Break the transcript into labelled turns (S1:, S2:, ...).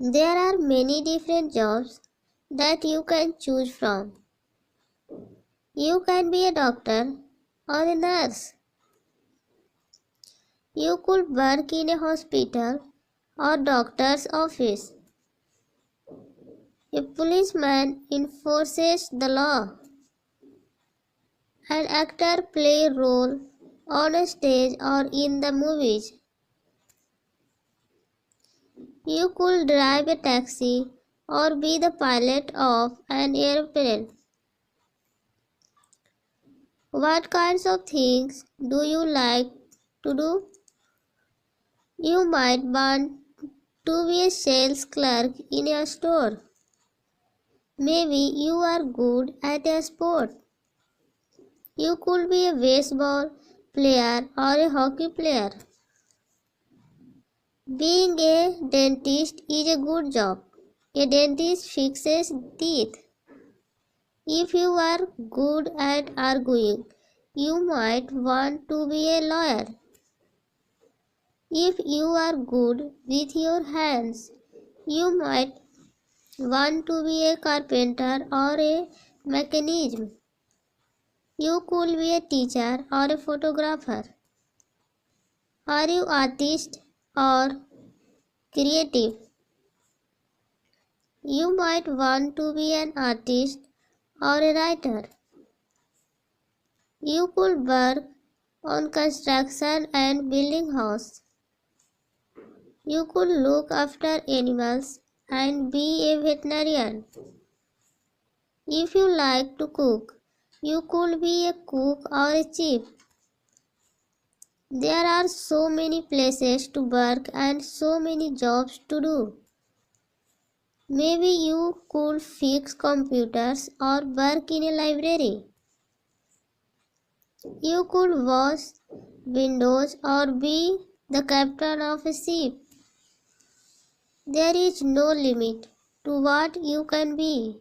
S1: There are many different jobs that you can choose from. You can be a doctor or a nurse. You could work in a hospital or doctor's office. A policeman enforces the law. An actor play a role on a stage or in the movies. You could drive a taxi or be the pilot of an airplane. What kinds of things do you like to do? You might want to be a sales clerk in a store. Maybe you are good at a sport. You could be a baseball player or a hockey player. Being a dentist is a good job. A dentist fixes teeth. If you are good at arguing, you might want to be a lawyer. If you are good with your hands, you might want to be a carpenter or a mechanician. You could be a teacher or a photographer. Are you artist or creative? You might want to be an artist or a writer. You could work on construction and building house. You could look after animals and be a veterinarian. If you like to cook, you could be a cook or a chef. There are so many places to work and so many jobs to do. Maybe you could fix computers or work in a library. You could wash windows or be the captain of a ship. There is no limit to what you can be.